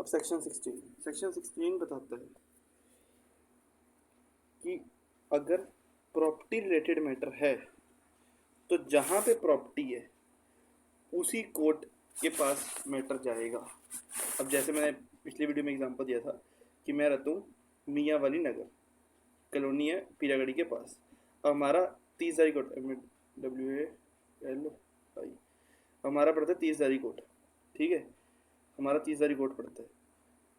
अब सेक्शन 16 बताता है कि अगर प्रॉपर्टी रिलेटेड मैटर है तो जहाँ पे प्रॉपर्टी है उसी कोर्ट के पास मैटर जाएगा। अब जैसे मैंने पिछली वीडियो में एग्जांपल दिया था कि मैं रहता हूँ मियाँ वाली नगर, कॉलोनी है पीरागढ़ी के पास। अब हमारा 30 कोर्ट WALI हमारा पड़ता है 30 कोर्ट, ठीक है, हमारा 30 कोर्ट पड़ता है।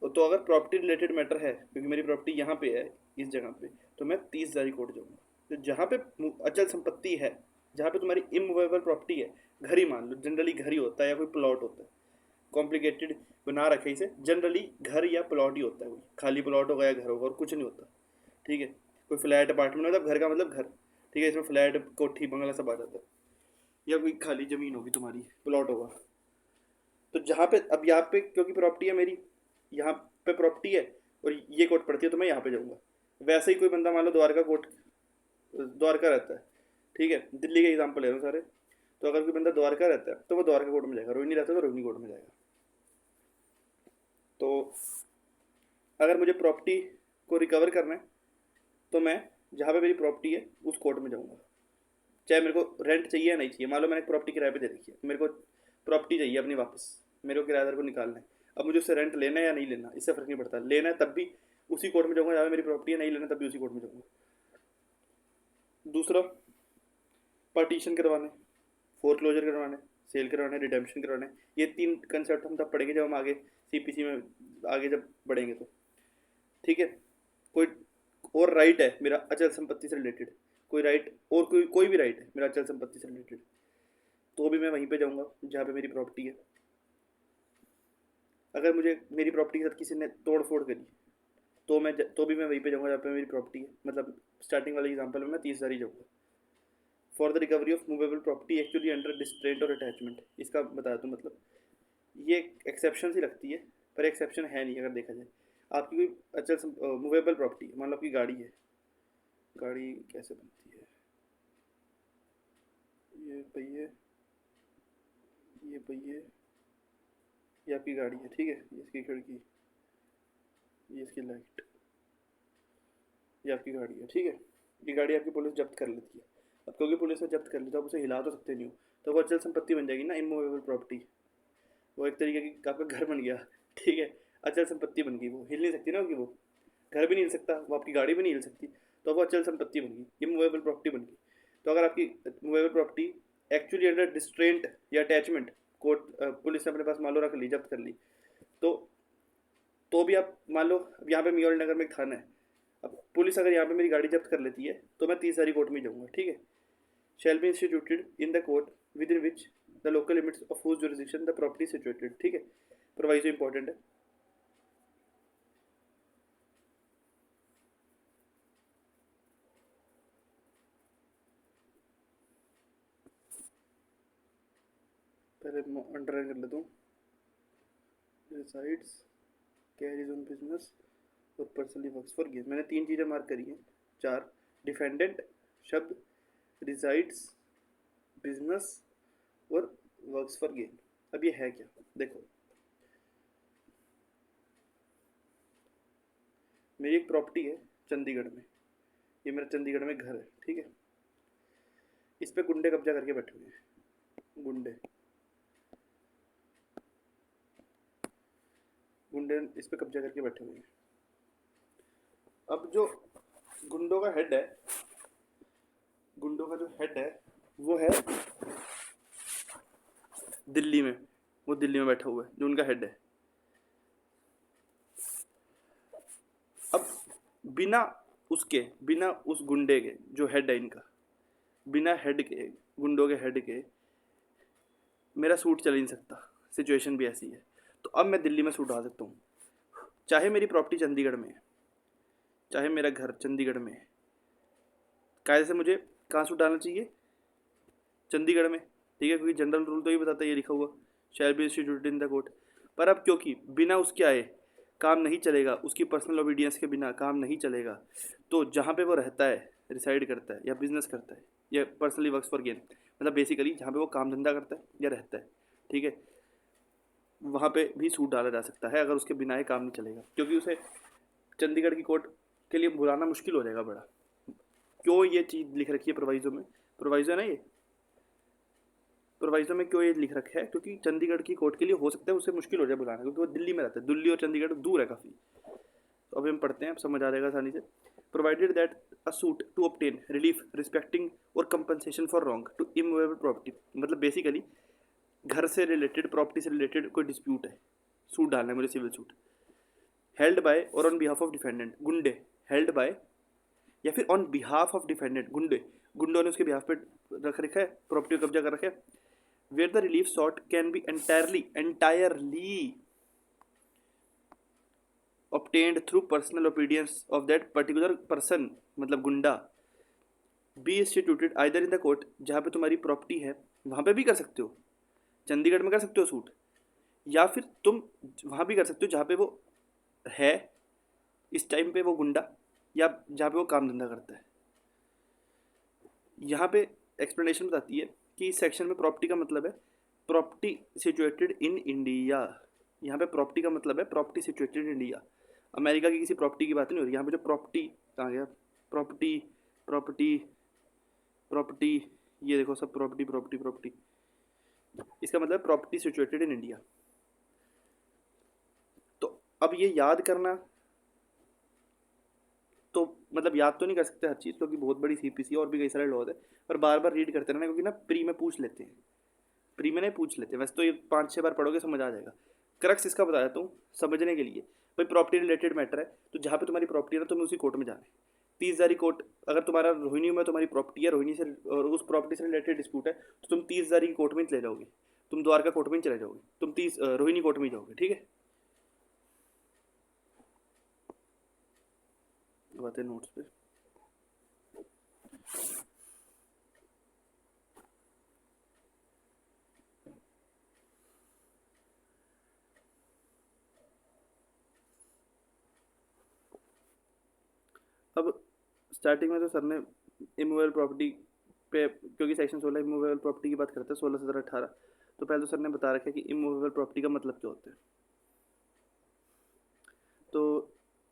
तो अगर प्रॉपर्टी रिलेटेड मैटर है क्योंकि मेरी प्रॉपर्टी यहाँ पे है इस जगह पे, तो मैं 30 कोर्ट जाऊँगा। तो जहाँ पे अचल संपत्ति है, जहाँ पे तुम्हारी इमूवेबल प्रॉपर्टी है, घर ही मान लो, जनरली घर ही होता है या कोई प्लॉट होता है, कॉम्प्लिकेटेड बना रखे इसे, जनरली घर या प्लॉट ही होता है, कोई खाली प्लॉट होगा या घर होगा और कुछ नहीं होता, ठीक है। कोई फ्लैट अपार्टमेंट मतलब घर का मतलब घर, ठीक है, इसमें फ्लैट कोठी बंगला सब आ जाता है, या कोई खाली ज़मीन होगी तुम्हारी, प्लॉट होगा। तो जहाँ पे अब यहाँ पे क्योंकि प्रॉपर्टी है मेरी, यहाँ पे प्रॉपर्टी है और ये कोर्ट पड़ती है तो मैं यहाँ पे जाऊँगा। वैसे ही कोई बंदा मान लो द्वारका कोर्ट, द्वारका रहता है, ठीक है, दिल्ली के एग्जाम्पल ले रहा हूँ सारे। तो अगर कोई बंदा द्वारका रहता है तो वो द्वारका कोर्ट में जाएगा, रोहिणी रहता है तो रोहिणी कोर्ट में जाएगा। तो अगर मुझे प्रॉपर्टी को रिकवर करना है तो मैं जहाँ पे मेरी प्रॉपर्टी है उस कोर्ट में जाऊँगा, चाहे मेरे को रेंट चाहिए या नहीं चाहिए। मान लो मैंने प्रॉपर्टी किराए पे दे रखी है, मेरे को प्रॉपर्टी चाहिए अपनी वापस, मेरे को किराएदार को निकालना है। अब मुझे उससे रेंट लेना है या नहीं लेना, इससे फ़र्क नहीं पड़ता, लेना है तब भी उसी कोर्ट में जाऊँगा जहाँ पे मेरी प्रॉपर्टी है, नहीं लेना तब भी उसी कोर्ट में जाऊँगा। दूसरा, पार्टीशन करवाने, फोरक्लोजर करवाने, सेल करवाने, रिडेम्पशन करवाने, ये 3 कंसेप्ट हम तब पढ़ेंगे जब हम आगे CPC में आगे जब बढ़ेंगे तो, ठीक है। कोई और राइट है मेरा अचल संपत्ति से रिलेटेड, कोई राइट और कोई भी राइट है मेरा अचल संपत्ति से रिलेटेड, तो भी मैं वहीं पे जाऊँगा जहाँ पे मेरी प्रॉपर्टी है। अगर मुझे मेरी प्रॉपर्टी के साथ किसी ने तोड़ फोड़ करी तो भी मैं वहीं पे जाऊँगा जहाँ पे मेरी प्रॉपर्टी है। मतलब स्टार्टिंग वाले एग्जांपल में मैं 30 ही जाऊँगा। For the recovery of movable property actually under distraint और अटैचमेंट, इसका बताया तो मतलब ये एक्सेप्शन सी लगती है पर एक्सेप्शन है नहीं। अगर देखा जाए आपकी कोई अचल मूवेबल प्रॉपर्टी, मान लो आपकी गाड़ी है, गाड़ी कैसे बनती है, ये पहिए, ये पहिए, ये आपकी गाड़ी है, ठीक है, ये इसकी खिड़की, ये इसकी लाइट, ये आपकी गाड़ी है, ठीक है। ये गाड़ी आपकी पुलिस जब्त कर लेती है। अब क्योंकि पुलिस ने जब्त कर ली तो आप उसे हिला तो सकते नहीं हो, तो वो अचल संपत्ति बन जाएगी ना, इमूवेबल प्रॉपर्टी। वो एक तरीके की आपका घर बन गया, ठीक है, अचल संपत्ति बन गई, वो हिल नहीं सकती ना, कि वो घर भी नहीं हिल सकता, वो आपकी गाड़ी भी नहीं हिल सकती, तो वो अचल संपत्ति बन गई, इमूवेबल प्रॉपर्टी बन गई। तो अगर आपकी मूवेबल प्रॉपर्टी एक्चुअली अंडर डिस्ट्रेंट या अटैचमेंट, कोर्ट पुलिस ने अपने पास मान लो रख ली, जब्त कर ली, तो भी आप मान लो अब यहाँ पे मियाँ नगर में एक थाना है, अब पुलिस अगर यहाँ पे मेरी गाड़ी जब्त कर लेती है तो मैं 30 कोर्ट में जाऊँगा, ठीक है। Shall be instituted in the court within which the local limits of whose jurisdiction the property situated, ठीक है। प्रोवाइजो इंपॉर्टेंट है। पहले अंडरलाइन कर लेता हूँ, रिसाइड्स, कैरीज ऑन बिजनेस और पर्सनली वर्क्स फॉर गेन। मैंने 3 चीज़ें मार्क करी हैं, 4, डिफेंडेंट शब्द, रिसाइड्स, बिजनेस और वर्क्स फॉर गेन। अब ये है क्या, देखो, मेरी एक प्रॉपर्टी है चंडीगढ़ में, ये मेरा चंडीगढ़ में घर है, ठीक है। इस पे गुंडे कब्जा करके बैठे हुए हैं, गुंडे गुंडे इस पे कब्जा करके बैठे हुए हैं। अब जो गुंडों का हेड है, गुंडों का जो हेड है वो है दिल्ली में, वो दिल्ली में बैठा हुआ है जो उनका हेड है। अब बिना उस गुंडे के जो हेड है इनका, बिना हेड के, गुंडों के हेड के मेरा सूट चल ही नहीं सकता, सिचुएशन भी ऐसी है। तो अब मैं दिल्ली में सूट आ सकता हूँ, चाहे मेरी प्रॉपर्टी चंडीगढ़ में है, चाहे मेरा घर चंडीगढ़ में है। कायदे से मुझे कहाँ सूट डालना चाहिए, चंडीगढ़ में, ठीक है, क्योंकि जनरल रूल तो ये बताता है, ये लिखा हुआ शैल be instituted in the court. पर अब क्योंकि बिना उसके आए काम नहीं चलेगा, उसकी पर्सनल ओबीडियंस के बिना काम नहीं चलेगा, तो जहाँ पे वो रहता है, रिसाइड करता है या बिजनेस करता है या पर्सनली वर्क्स फॉर गेन, मतलब बेसिकली जहाँ पे वो काम धंधा करता है या रहता है, ठीक है, वहाँ पे भी सूट डाला जा सकता है, अगर उसके बिना ये काम नहीं चलेगा, क्योंकि उसे चंडीगढ़ की कोर्ट के लिए बुलाना मुश्किल हो जाएगा बड़ा। क्यों ये चीज़ लिख रखी है प्रोवाइजो में? प्रोवाइजो है ना ये, प्रोवाइजो में क्यों ये लिख रखा है? क्योंकि चंडीगढ़ की कोर्ट के लिए हो सकता है उसे मुश्किल हो जाए बुलाना, क्योंकि वो दिल्ली में रहता है, दिल्ली और चंडीगढ़ दूर है काफ़ी। तो अभी हम पढ़ते हैं, अब समझ आ जाएगा आसानी से। Provided that a suit to obtain relief respecting or compensation for wrong to immovable property, मतलब बेसिकली घर से रिलेटेड, प्रॉपर्टी से रिलेटेड कोई डिस्प्यूट है, सूट डालना है मुझे, civil suit, held by or on behalf of defendant, गुंडे, हेल्ड बाय या फिर ऑन बिहाफ ऑफ डिफेंडेंट, गुंडे, गुंडों ने उसके बिहाफ पे रख रखा है, प्रॉपर्टी को कब्जा कर रखा है, where the relief sought can be entirely obtained through personal obedience of that particular person, मतलब गुंडा, B instituted either in the court, जहाँ पे तुम्हारी प्रॉपर्टी है वहाँ पे भी कर सकते हो, चंडीगढ़ में कर सकते हो सूट, या फिर तुम वहाँ भी कर सकते हो जहाँ पे वो है इस टाइम पे वो गुंडा, या जहाँ पे वो काम धंधा करता है। यहाँ पे एक्सप्लेनेशन बताती है कि इस सेक्शन में प्रॉपर्टी का मतलब है प्रॉपर्टी सिचुएटेड इन इंडिया। यहाँ पे प्रॉपर्टी का मतलब है property situated in India, America की किसी प्रॉपर्टी की बात नहीं हो रही यहाँ पे। जो प्रॉपर्टी कहाँ गया, प्रॉपर्टी प्रॉपर्टी प्रॉपर्टी, ये देखो सब प्रॉपर्टी प्रॉपर्टी प्रॉपर्टी, इसका मतलब प्रॉपर्टी सिचुएटेड इन इंडिया। तो अब ये याद करना, तो मतलब याद तो नहीं कर सकते हर चीज़, क्योंकि बहुत बड़ी सीपीसी और भी कई सारे लॉज है, पर बार बार रीड करते रहना, क्योंकि ना प्री में पूछ लेते हैं, प्री में नहीं पूछ लेते, वैसे तो ये 5-6 बार पढ़ोगे समझ आ जाएगा। क्रक्स इसका बता देता हूँ समझने के लिए। भाई प्रॉपर्टी रिलेटेड मैटर है, तो जहाँ पे तुम्हारी प्रॉपर्टी है ना, तुम्हें उसी कोर्ट में जाना है। 30,000 कोर्ट, अगर तुम्हारा रोहिणी में तुम्हारी प्रॉपर्टी है, रोहिणी से और उस प्रॉपर्टी से रिलेटेड डिस्प्यूट है, तो तुम 30,000 की कोर्ट में चले जाओगे, तुम द्वारका कोर्ट में चले जाओगे, तुम 30 रोहिणी कोर्ट में जाओगे, ठीक है। बातें नोट्स पे। अब स्टार्टिंग में तो सर ने इमूवेबल प्रॉपर्टी पे, क्योंकि सेक्शन 16 इमूवेबल प्रॉपर्टी की बात करते हैं, 16, 17, 18, तो पहले तो सर ने बता रखा है कि इमूवेबल प्रॉपर्टी का मतलब क्या होता है। तो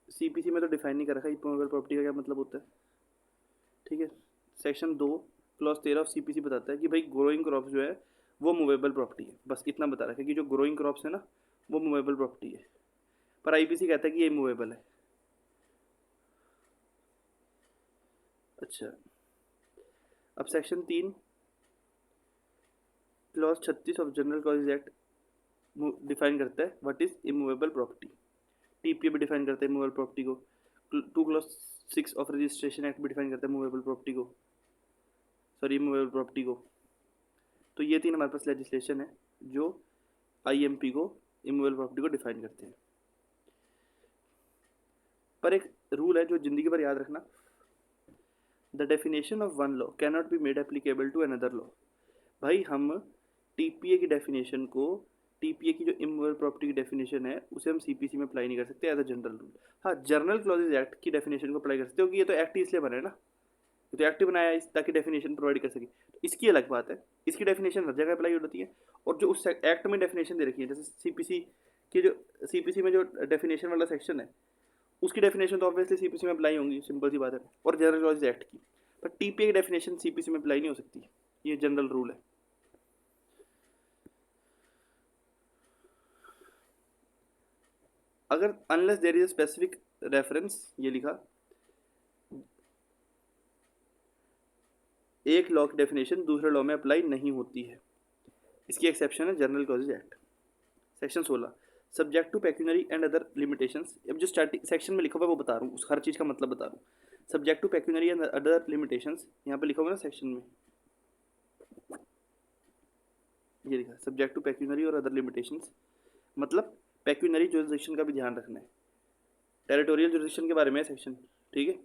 सीपीसी में तो डिफाइन नहीं कर रखा इमूवेबल प्रॉपर्टी का क्या मतलब होता है, ठीक है। सेक्शन 2 क्लॉज 13 ऑफ सीपीसी बताता है कि भाई ग्रोइंग क्रॉप्स जो है वो मूवेबल प्रॉपर्टी है, बस इतना बता रखा है कि जो ग्रोइंग क्रॉप्स है ना वो मूवेबल प्रॉपर्टी है, पर आईपीसी कहता है कि ये मूवेबल है। अच्छा, अब section 3 clause 36 of general clauses act define करता है what is immovable property. TPA भी डिफाइन करता है इमूवेबल प्रॉपर्टी को। 2 क्लॉज 6 ऑफ रजिस्ट्रेशन एक्ट भी डिफाइन करता है मूवेबल प्रॉपर्टी को, सॉरी इमूवेबल प्रॉपर्टी को। तो ये 3 हमारे पास लेजिस्लेशन है जो आईएमपी को, इमूवेबल प्रॉपर्टी को डिफाइन करते हैं। पर एक रूल है जो जिंदगी भर याद रखना, the definition of one law can not be made applicable to another law. भाई हम टीपीए की डेफिनेशन को, टीपीए की जो इमूवेबल प्रॉपर्टी की डेफिनेशन है उसे हम सीपीसी में अप्लाई नहीं कर सकते एज अ जनरल रूल। हाँ, जर्नल क्लॉजेज एक्ट की डेफिनेशन को अप्लाई कर सकते हो, कि ये तो एक्ट ही इसलिए बना है ना, ये तो एक्ट बनाया है ताकि डेफिनेशन प्रोवाइड कर सके, तो इसकी अलग बात है, इसकी डेफिनेशन हर जगह अप्लाई होती है। और जो उस एक्ट में डेफिनेशन दे रखी है, जैसे सीपीसी की जो सीपीसी में जो डेफिनेशन वाला सेक्शन है उसकी डेफिनेशन तो ऑब्वियसली सीपीसी में अप्लाई होंगी, सिंपल सी बात है, और जनरल क्लॉजेज एक्ट की। पर टीपीए की डेफिनेशन सीपीसी में अप्लाई नहीं हो सकती, ये जनरल रूल है। अगर unless there is a specific reference, ये लिखा, एक लॉ की डेफिनेशन दूसरे लॉ में अप्लाई नहीं होती है, इसकी एक्सेप्शन है general clauses act. Section 16 subject to pecuniary and other limitations. अब जो स्टार्टिंग सेक्शन में लिखा हुआ है वो बता रहा हूँ, उस हर चीज़ का मतलब बता रहा हूँ। Subject to pecuniary and other limitations, यहाँ पे लिखा हुआ है ना सेक्शन में, ये लिखा सब्जेक्ट टू पेक्यूनरी और अदर लिमिटेशंस, मतलब पेक्यूनरी जुरिडिक्शन का भी ध्यान रखना है। टेरिटोरियल जुरिडिक्शन के बारे में सेक्शन, ठीक है।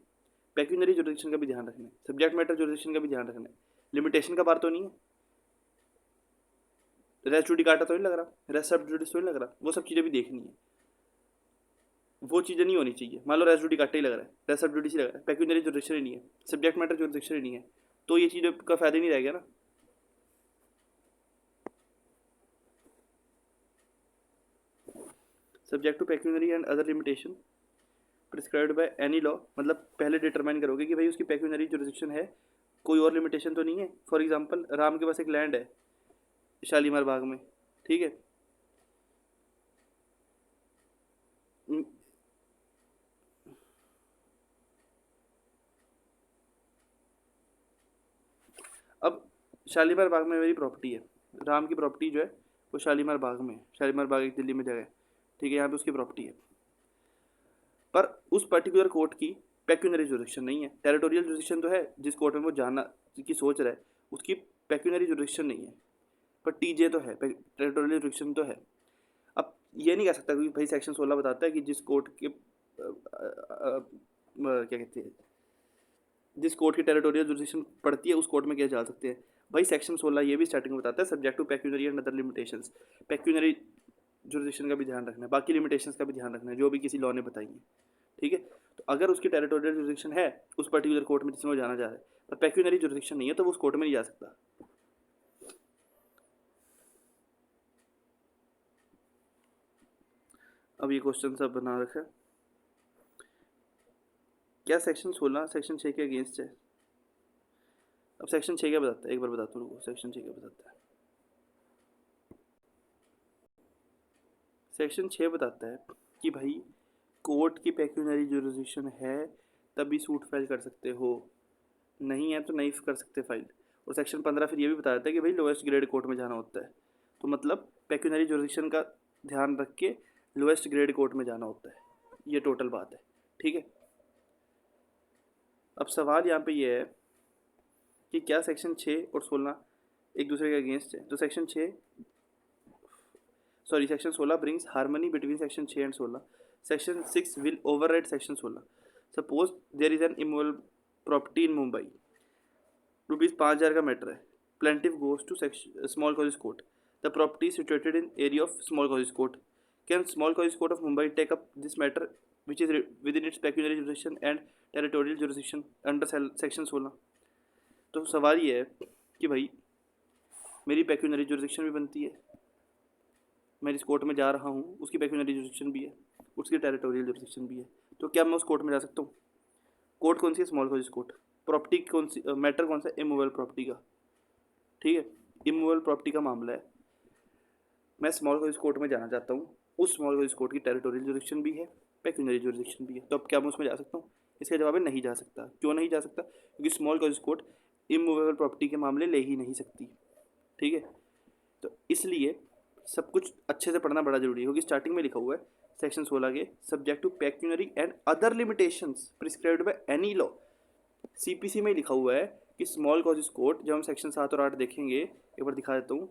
पेक्यूनरी जुरिडिक्शन का भी ध्यान रखना है, सब्जेक्ट मैटर जुरिडिक्शन का भी ध्यान रखना है, लिमिटेशन का बार तो नहीं है, रेस जुडिकाटा तो नहीं लग रहा, रेस सब जुडिस तो नहीं लग रहा, वो सब चीज़ें भी देखनी है, वो चीज़ें नहीं होनी चाहिए। मान लो रेस जुडिकाटा ही लग रहा है, रेस सब जुडिस ही लग रहा है, पेक्यूनरी जुरिडिक्शन ही नहीं है, सब्जेक्ट मैटर जुरिडिक्शन ही नहीं है, तो ये चीज़ें का फायदा नहीं रह गया ना। Subject to pecuniary and other limitation prescribed by any law, मतलब पहले डिटरमाइन करोगे कि भाई उसकी पेक्यूनरी जुरिडिक्शन है, कोई और लिमिटेशन तो नहीं है। फॉर एग्जांपल राम के पास एक लैंड है शालीमार बाग में, ठीक है, अब शालीमार बाग में मेरी प्रॉपर्टी है, राम की प्रॉपर्टी जो है वो शालीमार बाग में है, शालीमार बाग एक दिल्ली में जगह है, ठीक है, यहाँ पे उसकी प्रॉपर्टी है, पर उस पर्टिकुलर कोर्ट की पेक्यूनरी जुरिडिक्शन नहीं है। टेरिटोरियल जुरिडिक्शन तो है, जिस कोर्ट में वो जाना की सोच रहा है उसकी पेक्यूनरी जुरिडिक्शन नहीं है, पर टीजे तो है, टेरिटोरियल जुरिडिक्शन तो है। अब ये नहीं कह सकता कि भाई सेक्शन 16 बताता है कि जिस कोर्ट के क्या कहते हैं, जिस कोर्ट की टेरिटोरियल जुरिडिक्शन पड़ती है उस कोर्ट में क्या जा सकते हैं। भाई सेक्शन 16 ये भी स्टार्टिंग में बताता है subject to pecuniary and other limitations, pecuniary jurisdiction का भी ध्यान रखना है, बाकी लिमिटेशंस का भी ध्यान रखना है जो भी किसी लॉ ने बताई है, ठीक है। तो अगर उसकी टेरिटोरियल जुरिडिक्शन है उस पर्टिकुलर कोर्ट में जिसमें वो जाना चाह रहा है, पर पेक्यूनरी जुरिडिक्शन नहीं है, तो वो उस कोर्ट में नहीं जा सकता। अब ये क्वेश्चन सब बना रखा है, क्या सेक्शन 16 सेक्शन 6 के अगेंस्ट है। अब सेक्शन 6 क्या बताता है, एक बार बताता हूँ, सेक्शन 6 क्या बताता है। सेक्शन 6 बताता है कि भाई कोर्ट की पेक्यूनरी जुरिडिक्शन है तभी सूट फाइल कर सकते हो, नहीं है तो नहीं कर सकते फाइल। और सेक्शन 15 फिर ये भी बताता है कि भाई लोएस्ट ग्रेड कोर्ट में जाना होता है, तो मतलब पेक्यूनरी जुरिडिक्शन का ध्यान रख के लोएस्ट ग्रेड कोर्ट में जाना होता है, ये टोटल बात है, ठीक है। अब सवाल यहाँ पे ये है कि क्या सेक्शन 6 और 16 एक दूसरे के अगेंस्ट है। तो section 16 brings harmony between section 6 and 16। Section 6 will override section 16। Suppose there is an immovable property in Mumbai, ₹5,000 का मैटर है, plaintiff goes to small causes court, the property situated in area of small causes court, can small causes court of Mumbai take up this matter which is within its pecuniary jurisdiction and territorial jurisdiction under section 16। तो सवाल ये है कि भाई मेरी pecuniary jurisdiction भी बनती है, मैं जिस कोर्ट में जा रहा हूँ उसकी पेक्यूनरी जुरिडिक्शन भी है, उसकी टेरिटोरियल जुरिडिक्शन भी है, तो क्या मैं उस कोर्ट में जा सकता हूँ। कोर्ट कौन सी है, स्मॉल कॉजेज कोर्ट। प्रॉपर्टी कौन सी, मैटर कौन सा, इमूवेबल प्रॉपर्टी का, ठीक है, इमूवेबल प्रॉपर्टी का मामला है, मैं स्मॉल कॉजेज कोर्ट में जाना चाहता हूँ, उस स्मॉल कॉजेज कोर्ट की टेरिटोरियल जुरिडिक्शन भी है, पेक्यूनरी जुरिडिक्शन भी है, तो अब क्या मैं उसमें जा सकता हूँ। इसका जवाब है नहीं जा सकता। क्यों नहीं जा सकता, क्योंकि small causes court immovable property के मामले ले ही नहीं सकती, ठीक है। तो इसलिए सब कुछ अच्छे से पढ़ना बड़ा जरूरी है, क्योंकि स्टार्टिंग में लिखा हुआ है सेक्शन 16 के subject to pecuniary and other limitations prescribed by any law. CPC में लिखा हुआ है कि स्मॉल कॉजेज कोर्ट, जब हम सेक्शन 7 और 8 देखेंगे, एक बार दिखा देता हूँ,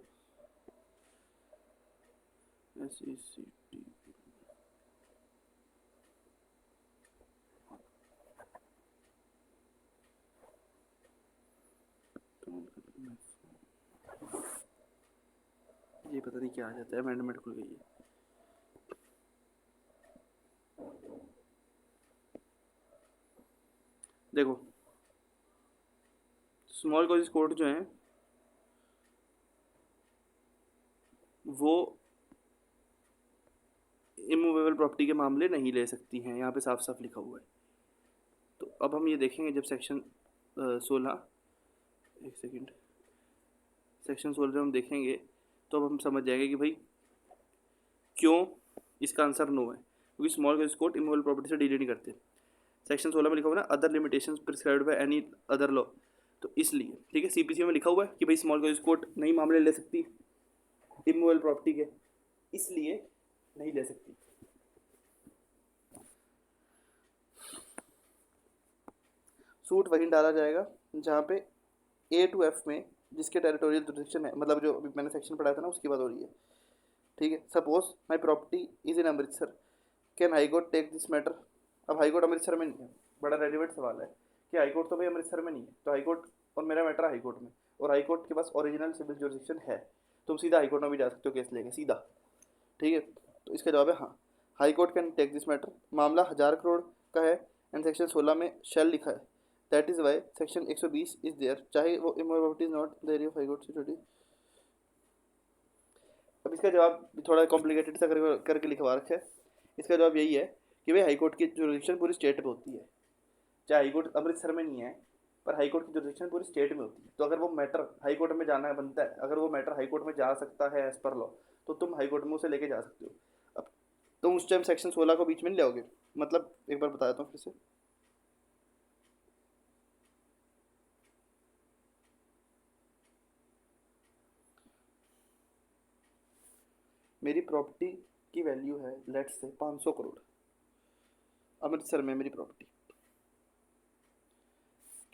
ये पता नहीं क्या आ जाता है, अमेंडमेंट खुल गई है। देखो स्मॉल कॉजेज कोर्ट जो है वो इमूवेबल प्रॉपर्टी के मामले नहीं ले सकती हैं, यहाँ पे साफ साफ लिखा हुआ है। तो अब हम ये देखेंगे जब सेक्शन 16, एक सेकेंड, सेक्शन 16 जब हम देखेंगे तो अब हम समझ जाएंगे कि भाई क्यों इसका आंसर नो है, क्योंकि small causes court immovable property से डील नहीं करते। सेक्शन 16 में लिखा हुआ है ना, other limitations prescribed by any other law, तो इसलिए, ठीक है, सीपीसी में लिखा हुआ है कि भाई स्मॉल कॉजेज कोर्ट नहीं मामले ले सकती इमूवेबल प्रॉपर्टी के, इसलिए नहीं ले सकती। सूट वहीं डाला जाएगा जहाँ पे A to F में जिसके टेरिटोरियल जुरिडिक्शन है, मतलब जो अभी मैंने सेक्शन पढ़ाया था ना उसकी बात हो रही है, ठीक है। Suppose my property is in Amritsar, can high court take this matter. अब हाई कोर्ट अमृतसर में नहीं है, बड़ा रेलिवेंट सवाल है कि हाई कोर्ट तो भाई अमृतसर में नहीं है, तो हाई कोर्ट और मेरा मैटर हाई कोर्ट में, और हाई कोर्ट के पास ओरिजिनल सिविल जुरिडिक्शन है, तुम सीधा हाई कोर्ट में भी जा सकते हो केस लेके सीधा, ठीक है। तो इसका जवाब है हाँ, high court can take this matter. मामला 1000 करोड़ का है एंड सेक्शन 16 में शेल लिखा है, that is why section 120 is there, चाहे वो immobility is not the area of high court security. अब इसका जवाब थोड़ा कॉम्प्लिकेटेड सा करके लिखवा रखा है इसका जवाब यही है कि भाई हाई कोर्ट की जुरिडिक्शन पूरी स्टेट में होती है, चाहे हाई कोर्ट अमृतसर में नहीं है, पर हाई कोर्ट की जुरिडिक्शन पूरी स्टेट में होती है। तो अगर वो मैटर हाई कोर्ट में जाना बनता है, अगर वो मैटर हाई कोर्ट में जा सकता है एज पर लॉ, तो तुम हाई कोर्ट में उसे लेके जा सकते हो। अब तुम उस टाइम सेक्शन 16 को बीच में नहीं लाओगे, मतलब एक बार बता देता हूँ फिर से। मेरी प्रॉपर्टी की वैल्यू है लेट्स से 500 करोड़, अमृतसर में मेरी प्रॉपर्टी।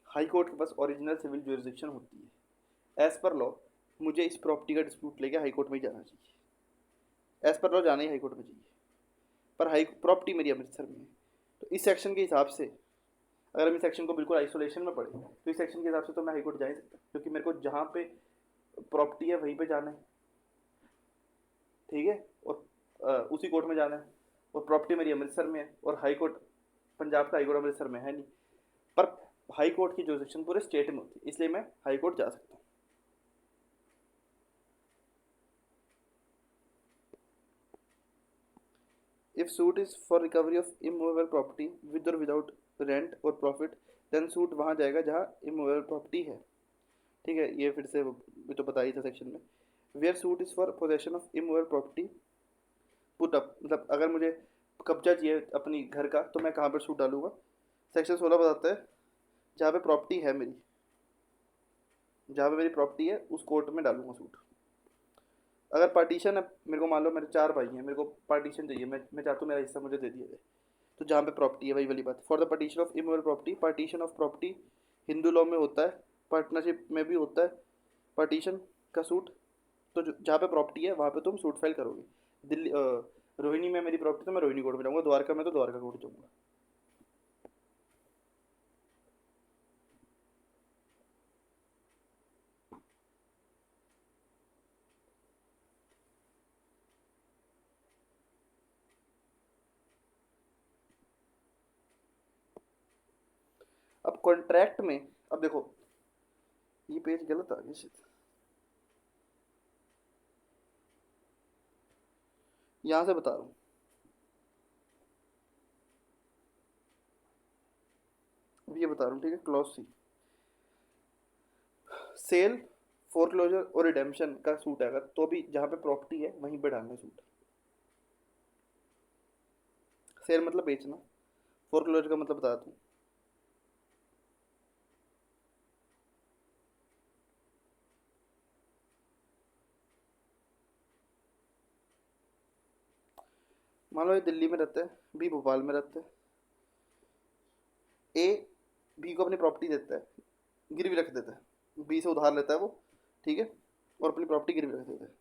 हाई कोर्ट के पास ओरिजिनल सिविल जुरिडिक्शन होती है। एज पर लॉ मुझे इस प्रॉपर्टी का डिस्प्यूट लेके हाई कोर्ट में ही जाना चाहिए, एज पर लॉ जाना ही हाई कोर्ट में चाहिए, पर हाई प्रॉपर्टी मेरी अमृतसर में है। तो इस सेक्शन के हिसाब से अगर हम इस सेक्शन को बिल्कुल आइसोलेशन में पढ़े तो इस सेक्शन के हिसाब से तो मैं हाई कोर्ट जा ही सकता, क्योंकि मेरे को जहाँ पे प्रॉपर्टी है वहीं पे जाना है, ठीक है, और उसी कोर्ट में जाना है, और प्रॉपर्टी मेरी अमृतसर में है, और हाई कोर्ट पंजाब का हाई कोर्ट अमृतसर में है नहीं, पर हाई कोर्ट की जुरिडिक्शन पूरे स्टेट में होती है, इसलिए मैं हाई कोर्ट जा सकता हूँ। If suit is for recovery of immovable property with और विदाउट रेंट और प्रॉफिट, देन सूट वहाँ जाएगा जहाँ इमूवेबल प्रॉपर्टी है, ठीक है। ये फिर से भी तो बता ही था सेक्शन में। Wear suit is for possession of immovable property put up, मतलब अगर मुझे कब्जा चाहिए अपनी घर का तो मैं कहाँ पर सूट डालूंगा। सेक्शन 16 बताता है जहाँ पे प्रॉपर्टी है मेरी, जहाँ पे मेरी प्रॉपर्टी है उस कोर्ट में डालूंगा सूट। अगर पार्टीशन है, मेरे को मान लो मेरे 4 भाई हैं, मेरे को पार्टीशन चाहिए, मैं चाहता हूँ मेरा हिस्सा मुझे दे दिया जाए, तो जहाँ पे प्रॉपर्टी है वही वाली बात। For the partition of immovable property, partition of property Hindu law में होता है, पार्टनरशिप में भी होता है पार्टीशन का सूट। तो जहाँ पे प्रॉपर्टी है वहाँ पे तुम सूट फाइल करोगे। दिल्ली रोहिणी में मेरी प्रॉपर्टी तो मैं रोहिणी कोर्ट में जाऊँगा, द्वारका में तो द्वारका कोर्ट जाऊँगा। अब कॉन्ट्रैक्ट में, अब देखो ये पेज गलत आ गया शायद, यहाँ से बता रहा हूँ। अब ये बता रहा हूँ, ठीक है, क्लॉज सी, सेल फोरक्लोजर और रिडेम्पशन का सूट है अगर, तो भी जहाँ पे प्रॉपर्टी है वहीं पे डालना है सूट। सेल मतलब बेचना, फोरक्लोजर का मतलब बता दूँ, मान लो ये दिल्ली में रहता है, बी भोपाल में रहता है, ए बी को अपनी प्रॉपर्टी देता है, गिरवी रख देता है, बी से उधार लेता है वो, ठीक है, और अपनी प्रॉपर्टी गिरवी रख देता है।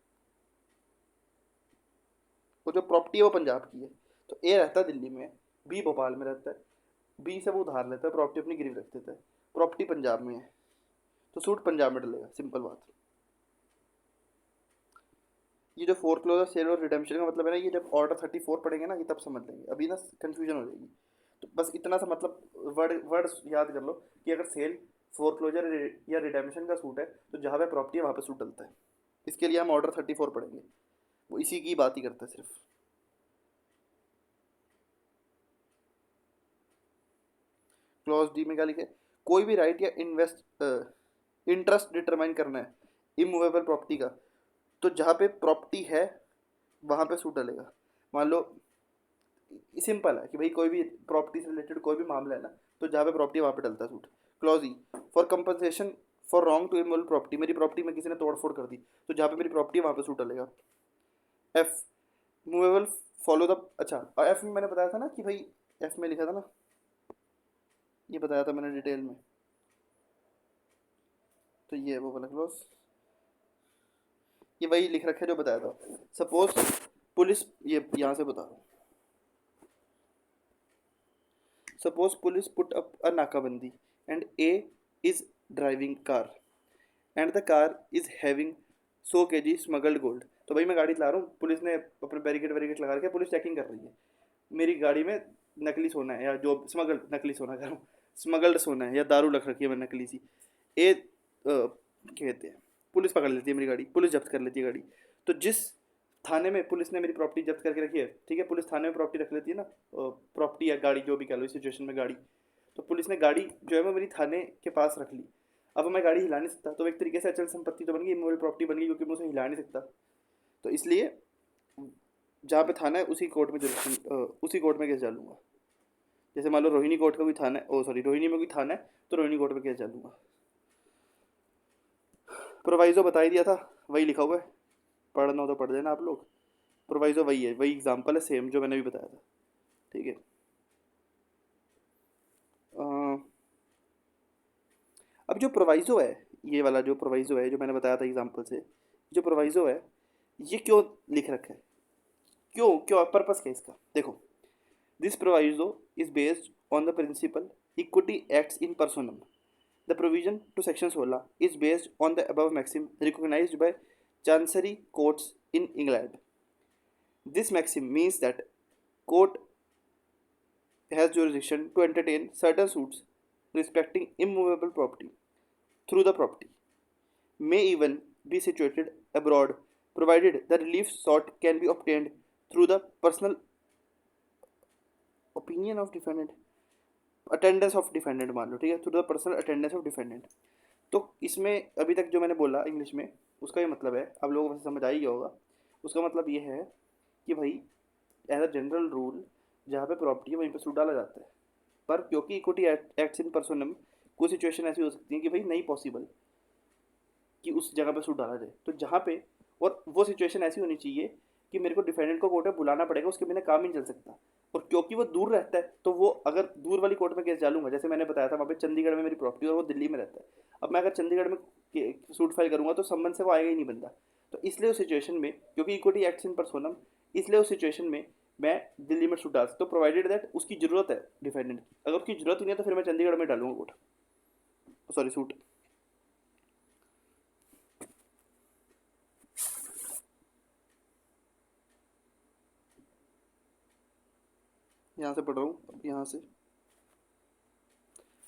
वो जो प्रॉपर्टी है वो पंजाब की है, तो ए रहता है दिल्ली में, बी भोपाल में रहता है, बी से वो उधार लेता है, प्रॉपर्टी अपनी गिरवी रख देता है, प्रॉपर्टी पंजाब में है, तो सूट पंजाब में डलेगा, सिंपल बात। ये जो फोर क्लोजर सेल और रिडेम्पशन का मतलब है ना, ये जब ऑर्डर 34 पढ़ेंगे ना, ये तब समझ लेंगे, अभी ना कंफ्यूजन हो जाएगी। तो बस इतना सा मतलब वर्ड वर्ड याद कर लो कि अगर सेल फोर क्लोजर या रिडेम्पशन का सूट है तो जहाँ पे प्रॉपर्टी है वहाँ पे सूट डलता है। इसके लिए हम ऑर्डर 34 पढ़ेंगे, वो इसी की बात ही करता है सिर्फ। क्लॉज डी में क्या लिखे, कोई भी राइट या इन्वेस्ट इंटरेस्ट डिटरमाइन करना है इमूवेबल प्रॉपर्टी का, तो जहाँ पे प्रॉपर्टी है वहाँ पे सूट डलेगा। मान लो सिंपल है कि भाई कोई भी प्रॉपर्टी से रिलेटेड कोई भी मामला है ना, तो जहाँ पे प्रॉपर्टी वहाँ पे डलता है suit. Clause E, for compensation for wrong to immovable property, मेरी प्रॉपर्टी में किसी ने तोड़ फोड़ कर दी, तो जहाँ पे मेरी प्रॉपर्टी है वहाँ पे सूट डलेगा। एफ मूवेबल फॉलो द, अच्छा एफ में मैंने बताया था ना कि भाई, एफ में लिखा था ना, ये बताया था मैंने डिटेल में, तो ये है वो वाला क्लॉज, ये वही लिख रखा है जो बताया था। सपोज पुलिस, ये यहाँ से बता रहा हूँ, suppose police put up a नाकाबंदी and A is driving car and the car is having 100 kg smuggled gold. तो भाई मैं गाड़ी चला रहा हूँ, पुलिस ने अपने बैरिकेड वैरिकेड लगा के पुलिस चेकिंग कर रही है, मेरी गाड़ी में नकली सोना है, या जो स्मगल्ड, नकली सोना कह रहा हूँ, स्मगल्ड सोना है या दारू रख रखी है मैंने नकली सी, ए क्या कहते हैं, पुलिस पकड़ लेती है मेरी गाड़ी, पुलिस जब्त कर लेती है गाड़ी। तो जिस थाने में पुलिस ने मेरी प्रॉपर्टी जब्त करके रखी है, ठीक है, पुलिस थाने में प्रॉपर्टी रख लेती है ना, प्रॉपर्टी या गाड़ी जो भी कह लो, इस सिचुएशन में गाड़ी, तो पुलिस ने गाड़ी जो है वो मेरी थाने के पास रख ली। अब मैं गाड़ी हिला नहीं सकता, तो एक तरीके से अचल संपत्ति तो बन गई, इमोवल प्रॉपर्टी बन गई, क्योंकि मैं उसे हिला नहीं सकता। तो इसलिए जहाँ पे थाना है उसी कोर्ट में उसी कोर्ट में केस डालूंगा। जैसे मान लो रोहिणी कोर्ट का कोई थाना है, ओ सॉरी रोहिणी में कोई थाना है, तो रोहिणी कोर्ट में केस डालूंगा। प्रोवाइजो बता ही दिया था, वही लिखा हुआ है, पढ़ना हो तो पढ़ देना आप लोग। प्रोवाइजो वही है, वही एग्जाम्पल है सेम जो मैंने भी बताया था, ठीक है। अब जो प्रोवाइजो है, ये वाला जो प्रोवाइजो है जो मैंने बताया था एग्जाम्पल से, जो प्रोवाइजो है ये क्यों लिख रखा है, क्यों क्यों पर्पस क्या है इसका, देखो। This proviso is based on the principle equity acts in personam. The provision to section 16 is based on the above maxim recognized by chancery courts in England. This maxim means that court has jurisdiction to entertain certain suits respecting immovable property through the property may even be situated abroad, provided the relief sought can be obtained through the personal opinion of defendant, attendance of defendant मान लो, ठीक है, through the personal attendance of defendant. तो इसमें अभी तक जो मैंने बोला इंग्लिश में, उसका ये मतलब है, आप लोगों को समझ आ ही गया होगा। उसका मतलब ये है कि भाई एज अ जनरल रूल जहाँ पे प्रॉपर्टी है वहीं पे सूट डाला जाता है, पर क्योंकि इक्विटी एक्ट्स इन पर्सोनम कोई सिचुएशन ऐसी हो सकती है कि भाई नहीं पॉसिबल कि उस जगह पे सूट डाला जाए, तो जहाँ पे, और वो सिचुएशन ऐसी होनी चाहिए कि मेरे को डिफेंडेंट को कोर्ट में बुलाना पड़ेगा, उसके बिना काम ही नहीं चल सकता। और क्योंकि वो दूर रहता है, तो वो अगर दूर वाली कोर्ट में केस डालूंगा, जैसे मैंने बताया था वहाँ पे चंडीगढ़ में मेरी प्रॉपर्टी और वो दिल्ली में रहता है, अब मैं अगर चंडीगढ़ में सूट फाइल करूंगा तो संबंध से वो आएगा ही नहीं बंदा। तो इसलिए उस सिचुएशन में, क्योंकि इक्विटी एक्ट्स इन पर्सोनम, इसलिए उस सिचुएशन में मैं दिल्ली में सूट डाल सकता हूँ, प्रोवाइडेड दैट उसकी जरूरत है डिफेंडेंट की। अगर उसकी जरूरत ही नहीं है तो फिर मैं चंडीगढ़ में डालूंगा कोर्ट, सॉरी सूट। यहाँ से पढ़ रहा हूँ, यहाँ से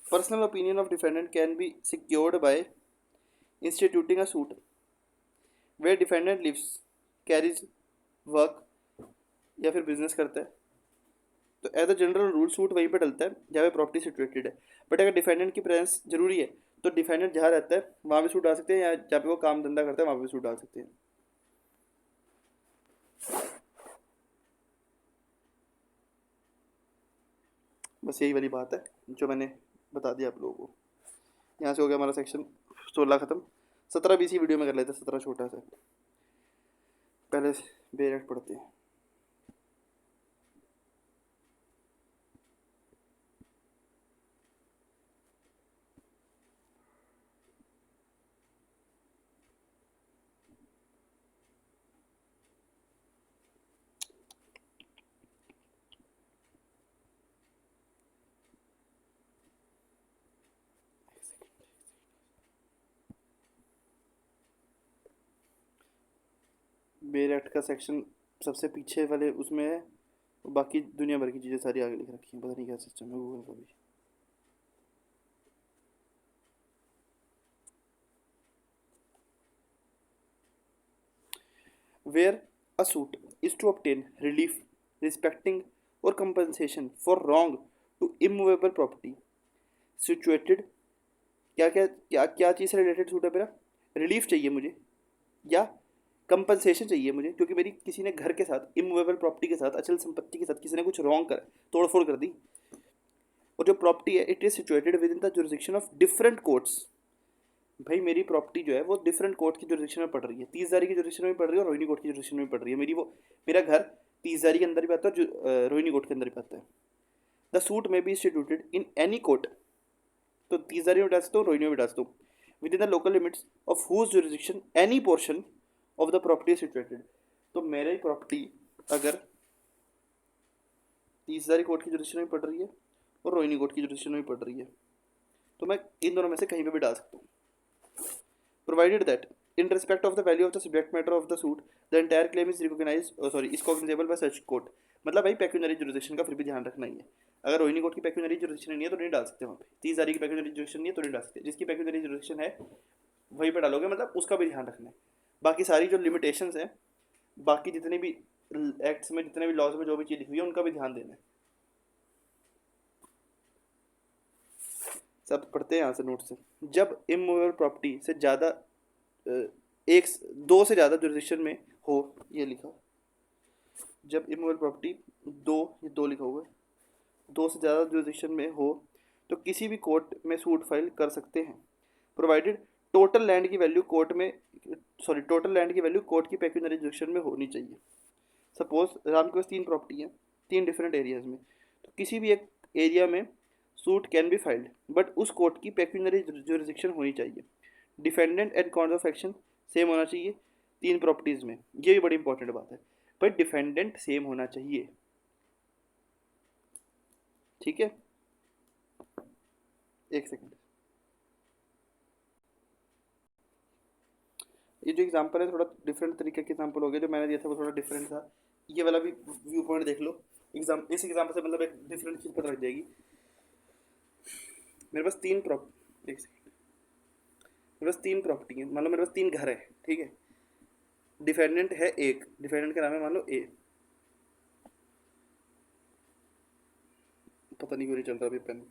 personal opinion of defendant can be secured by instituting a suit where defendant lives, carries, work या फिर बिजनेस करता है। तो as a general rule suit वहीं पे डलता है जहाँ पे प्रॉपर्टी सिचुएटेड है, बट अगर डिफेंडेंट की प्रेजेंस जरूरी है तो डिफेंडेंट जहाँ रहता है वहाँ भी सूट डाल सकते हैं, या जहाँ पे वो काम धंधा करता है वहाँ भी सूट डाल सकते हैं। बस यही वाली बात है जो मैंने बता दिया आप लोगों को। यहाँ से हो गया हमारा सेक्शन 16 ख़त्म। 17 भी इसी वीडियो में कर लेते हैं, 17 छोटा सा। पहले बेरेट पढ़ते हैं। बेरेट का सेक्शन सबसे पीछे वाले उसमें है, बाकी दुनिया भर की चीज़ें सारी आगे लिख रखी हैं, पता नहीं क्या सिस्टम है गूगल का भी। Where a suit is to obtain relief respecting or compensation for wrong to immovable property situated, क्या क्या क्या क्या चीज़ से रिलेटेड सूट है मेरा, रिलीफ चाहिए मुझे या कंपनसेशन चाहिए मुझे, क्योंकि मेरी किसी ने घर के साथ, इमूवेबल प्रॉपर्टी के साथ, अचल संपत्ति के साथ किसी ने कुछ रॉन्ग करा, तोड़फोड़ कर दी, और जो प्रॉपर्टी है it is situated with in the jurisdiction of different courts. भाई मेरी प्रॉपर्टी जो है वो डिफरेंट कोर्ट की जुरिस्डिक्शन में पड़ रही है, 30,000 की जुरिस्डिक्शन में पड़ रही है और रोहिणी कोर्ट की जुरिस्डिक्शन में पड़ रही है मेरी, वो मेरा घर 30,000 के अंदर भी आता है, रोहिणी कोर्ट के अंदर भी आता है। द सूट में B instituted in any court, तो 30,000 में डाल सकता हूँ, रोहिणी में डाल सकता हूँ, within the local limits of whose jurisdiction any portion of the property situated. तो मेरी प्रॉपर्टी अगर 30,000 कोर्ट की जुरिस्डिक्शन में पड़ रही है और रोहिणी कोर्ट की जुरिस्डिक्शन में पड़ रही है, तो मैं इन दोनों में से कहीं पर भी डाल सकता हूँ, provided that in respect of the value of the subject matter of the suit the entire claim is recognized is cognizable by such court। मतलब भाई पेक्यूनरी जुरिस्डिक्शन का फिर भी ध्यान रखना ही है। अगर रोहिणी कोर्ट की पेक्यूनरी जुरिस्डिक्शन नहीं है तो नहीं डाल सकते वहाँ पे, 30,000 की पेक्यूनरी जुरिस्डिक्शन नहीं है तो नहीं डाल सकते, जिसकी पेक्यूनरी जुरिस्डिक्शन है वहीं पे डालोगे, मतलब उसका भी ध्यान रखना है। बाकी सारी जो लिमिटेशंस हैं बाकी जितने भी एक्ट्स में, जितने भी लॉज में जो भी चीज़ लिखी हुई है उनका भी ध्यान देना है। सब पढ़ते हैं यहाँ से नोट से। जब इमूवेबल प्रॉपर्टी से ज़्यादा एक दो से ज़्यादा जुरिडिक्शन में हो, ये लिखा, जब इमूवेबल प्रॉपर्टी दो, ये दो लिखा हुआ है, दो से ज़्यादा जुरिडिक्शन में हो तो किसी भी कोर्ट में सूट फाइल कर सकते हैं, प्रोवाइडेड टोटल लैंड की वैल्यू कोर्ट में, सॉरी टोटल लैंड की वैल्यू कोर्ट की पेक्यूनरी जुरिडिक्शन में होनी चाहिए। सपोज राम के पास 3 प्रॉपर्टी है, 3 डिफरेंट एरियाज में, तो किसी भी एक एरिया में suit can be filed, but उस कोर्ट की पेक्यूनरी जुरिडिक्शन होनी चाहिए। Defendant and cause of action same होना चाहिए 3 प्रॉपर्टीज़ में, ये भी बड़ी इंपॉर्टेंट बात है, बट डिफेंडेंट सेम होना चाहिए। ठीक है, एक सेकेंड, ये जो एग्जांपल है थोड़ा डिफरेंट तरीके के एग्जांपल हो गए, जो मैंने दिया था वो थोड़ा डिफरेंट था। ये वाला भी व्यू पॉइंट देख लो, इस एग्जांपल से मतलब एक डिफरेंट चीज़ पता लग जाएगी। मेरे पास तीन प्रॉप एक सेकंड, मेरे पास 3 प्रॉपर्टी है, मान लो मेरे पास 3 घर है, ठीक है। डिफेंडेंट है एक, डिफेंडेंट का नाम है मान लो ए, पता नहीं क्यों नहीं चल रहा अभी पेन।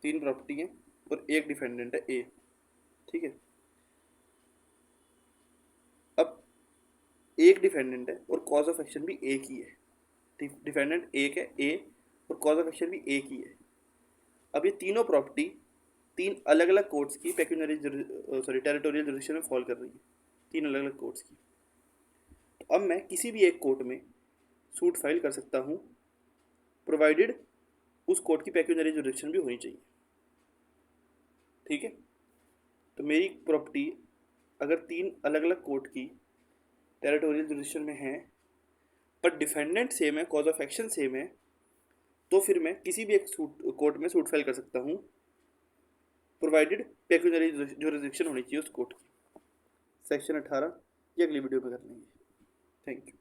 3 प्रॉपर्टी है और एक डिफेंडेंट है ए, ठीक है। अब एक डिफेंडेंट है और कॉज ऑफ एक्शन भी एक ही है, डिफेंडेंट एक है ए और कॉज ऑफ एक्शन भी एक ही है। अब ये तीनों प्रॉपर्टी 3 अलग अलग कोर्ट्स की पेक्यूनरी टेरिटोरियल जुरिडिक्शन में फॉल कर रही है, 3 अलग अलग कोर्ट्स की। तो अब मैं किसी भी एक कोर्ट में सूट फाइल कर सकता हूँ, प्रोवाइडेड उस कोर्ट की पेक्यूनरी जुरिडिक्शन भी होनी चाहिए। ठीक है, तो मेरी प्रॉपर्टी अगर 3 अलग अलग कोर्ट की टेरिटोरियल जुरिडिक्शन में है पर डिफेंडेंट सेम है, कॉज ऑफ एक्शन सेम है, तो फिर मैं किसी भी एक कोर्ट में सूट फाइल कर सकता हूँ, प्रोवाइडेड पेक्यूनरी जुरिडिक्शन होनी चाहिए उस कोर्ट की। सेक्शन 18 ये अगली वीडियो में कर लेंगे। Thank you.